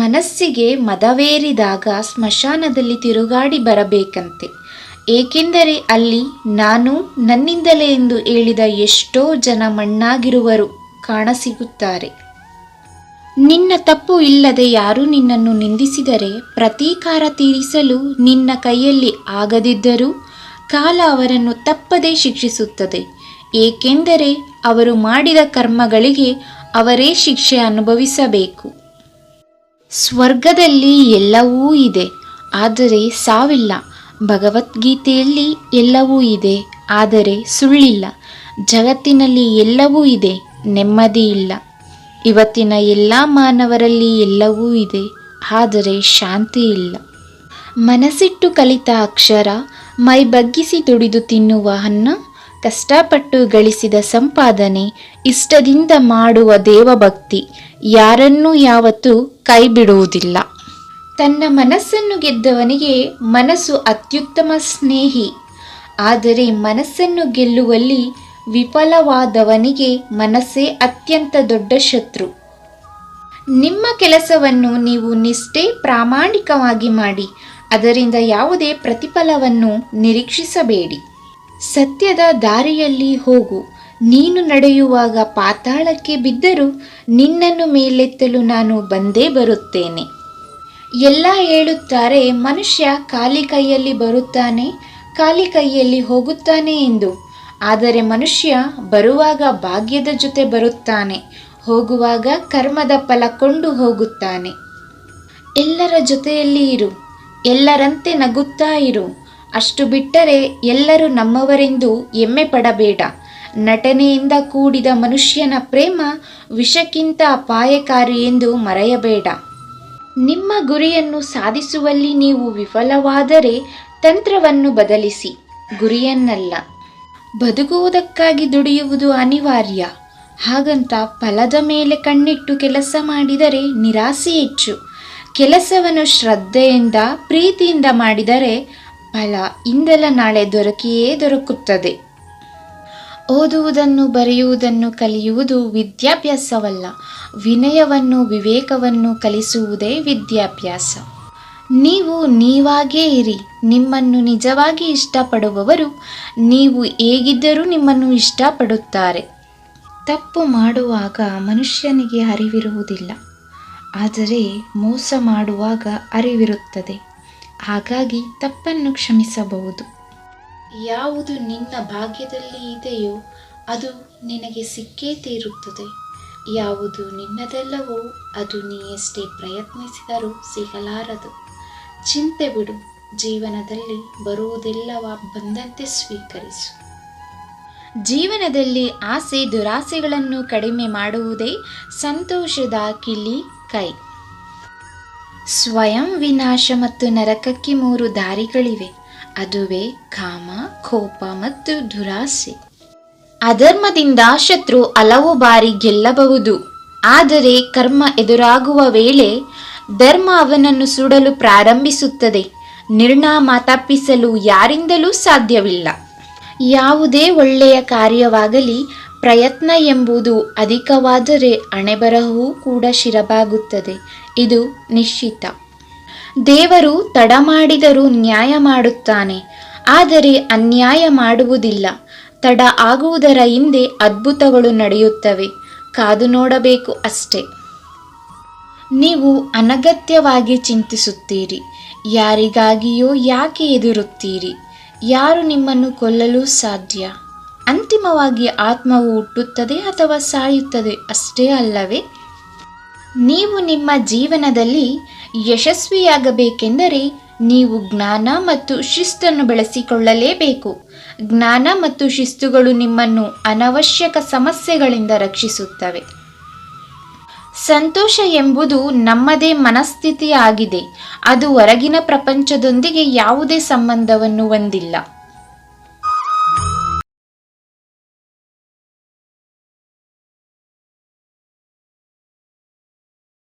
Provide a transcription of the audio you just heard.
ಮನಸ್ಸಿಗೆ ಮದವೇರಿದಾಗ ಸ್ಮಶಾನದಲ್ಲಿ ತಿರುಗಾಡಿ ಬರಬೇಕಂತೆ. ಏಕೆಂದರೆ ಅಲ್ಲಿ ನಾನು ನನ್ನಿಂದಲೇ ಎಂದು ಹೇಳಿದ ಎಷ್ಟೋ ಜನ ಮಣ್ಣಾಗಿರುವರು ಕಾಣಸಿಗುತ್ತಾರೆ. ನಿನ್ನ ತಪ್ಪು ಇಲ್ಲದೆ ಯಾರು ನಿನ್ನನ್ನು ನಿಂದಿಸಿದರೆ ಪ್ರತೀಕಾರ ತೀರಿಸಲು ನಿನ್ನ ಕೈಯಲ್ಲಿ ಆಗದಿದ್ದರೂ ಕಾಲ ಅವರನ್ನು ತಪ್ಪದೇ ಶಿಕ್ಷಿಸುತ್ತದೆ. ಏಕೆಂದರೆ ಅವರು ಮಾಡಿದ ಕರ್ಮಗಳಿಗೆ ಅವರೇ ಶಿಕ್ಷೆ ಅನುಭವಿಸಬೇಕು. ಸ್ವರ್ಗದಲ್ಲಿ ಎಲ್ಲವೂ ಇದೆ, ಆದರೆ ಸಾವಿಲ್ಲ. ಭಗವದ್ಗೀತೆಯಲ್ಲಿ ಎಲ್ಲವೂ ಇದೆ, ಆದರೆ ಸುಳ್ಳಿಲ್ಲ. ಜಗತ್ತಿನಲ್ಲಿ ಎಲ್ಲವೂ ಇದೆ, ನೆಮ್ಮದಿ ಇಲ್ಲ. ಇವತ್ತಿನ ಎಲ್ಲ ಮಾನವರಲ್ಲಿ ಎಲ್ಲವೂ ಇದೆ, ಆದರೆ ಶಾಂತಿ ಇಲ್ಲ. ಮನಸ್ಸಿಟ್ಟು ಕಲಿತ ಅಕ್ಷರ, ಮೈ ಬಗ್ಗಿಸಿ ದುಡಿದು ತಿನ್ನುವ ಅನ್ನ, ಕಷ್ಟಪಟ್ಟು ಗಳಿಸಿದ ಸಂಪಾದನೆ, ಇಷ್ಟದಿಂದ ಮಾಡುವ ದೇವಭಕ್ತಿ ಯಾರನ್ನೂ ಯಾವತ್ತೂ ಕೈ ಬಿಡುವುದಿಲ್ಲ. ತನ್ನ ಮನಸ್ಸನ್ನು ಗೆದ್ದವನಿಗೆ ಮನಸ್ಸು ಅತ್ಯುತ್ತಮ ಸ್ನೇಹಿ, ಆದರೆ ಮನಸ್ಸನ್ನು ಗೆಲ್ಲುವಲ್ಲಿ ವಿಫಲವಾದವನಿಗೆ ಮನಸ್ಸೇ ಅತ್ಯಂತ ದೊಡ್ಡ ಶತ್ರು. ನಿಮ್ಮ ಕೆಲಸವನ್ನು ನೀವು ನಿಷ್ಠೆ ಪ್ರಾಮಾಣಿಕವಾಗಿ ಮಾಡಿ, ಅದರಿಂದ ಯಾವುದೇ ಪ್ರತಿಫಲವನ್ನು ನಿರೀಕ್ಷಿಸಬೇಡಿ. ಸತ್ಯದ ದಾರಿಯಲ್ಲಿ ಹೋಗು. ನೀನು ನಡೆಯುವಾಗ ಪಾತಾಳಕ್ಕೆ ಬಿದ್ದರೂ ನಿನ್ನನ್ನು ಮೇಲೆತ್ತಲು ನಾನು ಬಂದೇ ಬರುತ್ತೇನೆ. ಎಲ್ಲ ಹೇಳುತ್ತಾರೆ, ಮನುಷ್ಯ ಖಾಲಿ ಕೈಯಲ್ಲಿ ಬರುತ್ತಾನೆ, ಖಾಲಿ ಕೈಯಲ್ಲಿ ಹೋಗುತ್ತಾನೆ ಎಂದು. ಆದರೆ ಮನುಷ್ಯ ಬರುವಾಗ ಭಾಗ್ಯದ ಜೊತೆ ಬರುತ್ತಾನೆ, ಹೋಗುವಾಗ ಕರ್ಮದ ಫಲ ಕೊಂಡು ಹೋಗುತ್ತಾನೆ. ಎಲ್ಲರ ಜೊತೆಯಲ್ಲಿ ಇರು, ಎಲ್ಲರಂತೆ ನಗುತ್ತಾ ಇರು. ಅಷ್ಟು ಬಿಟ್ಟರೆ ಎಲ್ಲರೂ ನಮ್ಮವರೆಂದು ಹೆಮ್ಮೆ ಪಡಬೇಡ. ನಟನೆಯಿಂದ ಕೂಡಿದ ಮನುಷ್ಯನ ಪ್ರೇಮ ವಿಷಕ್ಕಿಂತ ಅಪಾಯಕಾರಿ ಎಂದು ಮರೆಯಬೇಡ. ನಿಮ್ಮ ಗುರಿಯನ್ನು ಸಾಧಿಸುವಲ್ಲಿ ನೀವು ವಿಫಲವಾದರೆ ತಂತ್ರವನ್ನು ಬದಲಿಸಿ, ಗುರಿಯನ್ನಲ್ಲ. ಬದುಕುವುದಕ್ಕಾಗಿ ದುಡಿಯುವುದು ಅನಿವಾರ್ಯ. ಹಾಗಂತ ಫಲದ ಮೇಲೆ ಕಣ್ಣಿಟ್ಟು ಕೆಲಸ ಮಾಡಿದರೆ ನಿರಾಸೆ ಹೆಚ್ಚು. ಕೆಲಸವನ್ನು ಶ್ರದ್ಧೆಯಿಂದ ಪ್ರೀತಿಯಿಂದ ಮಾಡಿದರೆ ಫಲ ಇಂದಲ್ಲ ನಾಳೆ ದೊರಕಿಯೇ ದೊರಕುತ್ತದೆ. ಓದುವುದನ್ನು ಬರೆಯುವುದನ್ನು ಕಲಿಯುವುದು ವಿದ್ಯಾಭ್ಯಾಸವಲ್ಲ, ವಿನಯವನ್ನು ವಿವೇಕವನ್ನು ಕಲಿಸುವುದೇ ವಿದ್ಯಾಭ್ಯಾಸ. ನೀವು ನೀವಾಗೇ ಇರಿ. ನಿಮ್ಮನ್ನು ನಿಜವಾಗಿ ಇಷ್ಟಪಡುವವರು ನೀವು ಹೇಗಿದ್ದರೂ ನಿಮ್ಮನ್ನು ಇಷ್ಟಪಡುತ್ತಾರೆ. ತಪ್ಪು ಮಾಡುವಾಗ ಮನುಷ್ಯನಿಗೆ ಅರಿವಿರುವುದಿಲ್ಲ, ಆದರೆ ಮೋಸ ಮಾಡುವಾಗ ಅರಿವಿರುತ್ತದೆ. ಹಾಗಾಗಿ ತಪ್ಪನ್ನು ಕ್ಷಮಿಸಬಹುದು. ಯಾವುದು ನಿನ್ನ ಭಾಗ್ಯದಲ್ಲಿ ಇದೆಯೋ ಅದು ನಿನಗೆ ಸಿಕ್ಕೇ ತೀರುತ್ತದೆ. ಯಾವುದು ನಿನ್ನದೆಲ್ಲವೋ ಅದು ನೀ ಎಷ್ಟೇ ಪ್ರಯತ್ನಿಸಿದರೂ ಸಿಗಲಾರದು. ಚಿಂತೆ ಬಿಡು. ಜೀವನದಲ್ಲಿ ಬರುವುದೆಲ್ಲವ ಬಂದಂತೆ ಸ್ವೀಕರಿಸು. ಜೀವನದಲ್ಲಿ ಆಸೆ ದುರಾಸೆಗಳನ್ನು ಕಡಿಮೆ ಮಾಡುವುದೇ ಸಂತೋಷದ ಕಿಲಿ ಕೈ. ಸ್ವಯಂ ವಿನಾಶ ಮತ್ತು ನರಕಕ್ಕೆ 3 ದಾರಿಗಳಿವೆ. ಅದುವೇ ಕಾಮ, ಕೋಪ ಮತ್ತು ದುರಾಸೆ. ಅಧರ್ಮದಿಂದ ಶತ್ರು ಹಲವು ಬಾರಿ ಗೆಲ್ಲಬಹುದು, ಆದರೆ ಕರ್ಮ ಎದುರಾಗುವ ವೇಳೆ ಧರ್ಮ ಅವನನ್ನು ಸುಡಲು ಪ್ರಾರಂಭಿಸುತ್ತದೆ. ನಿರ್ನಾಮ ತಪ್ಪಿಸಲು ಯಾರಿಂದಲೂ ಸಾಧ್ಯವಿಲ್ಲ. ಯಾವುದೇ ಒಳ್ಳೆಯ ಕಾರ್ಯವಾಗಲಿ ಪ್ರಯತ್ನ ಎಂಬುದು ಅಧಿಕವಾದರೆ ಹಣೆಬರಹವೂ ಕೂಡ ಶಿರಬಾಗುತ್ತದೆ. ಇದು ನಿಶ್ಚಿತ. ದೇವರು ತಡ ಮಾಡಿದರೂ ನ್ಯಾಯ ಮಾಡುತ್ತಾನೆ, ಆದರೆ ಅನ್ಯಾಯ ಮಾಡುವುದಿಲ್ಲ. ತಡ ಆಗುವುದರ ಹಿಂದೆ ಅದ್ಭುತಗಳು ನಡೆಯುತ್ತವೆ. ಕಾದು ನೋಡಬೇಕು ಅಷ್ಟೇ. ನೀವು ಅನಗತ್ಯವಾಗಿ ಚಿಂತಿಸುತ್ತೀರಿ. ಯಾರಿಗಾಗಿಯೋ ಯಾಕೆ ಹೆದರುತ್ತೀರಿ? ಯಾರು ನಿಮ್ಮನ್ನು ಕೊಲ್ಲಲು ಸಾಧ್ಯ? ಅಂತಿಮವಾಗಿ ಆತ್ಮವು ಹುಟ್ಟುತ್ತದೆ ಅಥವಾ ಸಾಯುತ್ತದೆ, ಅಷ್ಟೇ ಅಲ್ಲವೇ? ನೀವು ನಿಮ್ಮ ಜೀವನದಲ್ಲಿ ಯಶಸ್ವಿಯಾಗಬೇಕೆಂದರೆ ನೀವು ಜ್ಞಾನ ಮತ್ತು ಶಿಸ್ತನ್ನು ಬೆಳೆಸಿಕೊಳ್ಳಲೇಬೇಕು. ಜ್ಞಾನ ಮತ್ತು ಶಿಸ್ತುಗಳು ನಿಮ್ಮನ್ನು ಅನವಶ್ಯಕ ಸಮಸ್ಯೆಗಳಿಂದ ರಕ್ಷಿಸುತ್ತವೆ. ಸಂತೋಷ ಎಂಬುದು ನಮ್ಮದೇ ಮನಸ್ಥಿತಿ ಆಗಿದೆ. ಅದು ಹೊರಗಿನ ಪ್ರಪಂಚದೊಂದಿಗೆ ಯಾವುದೇ ಸಂಬಂಧವನ್ನು ಹೊಂದಿಲ್ಲ.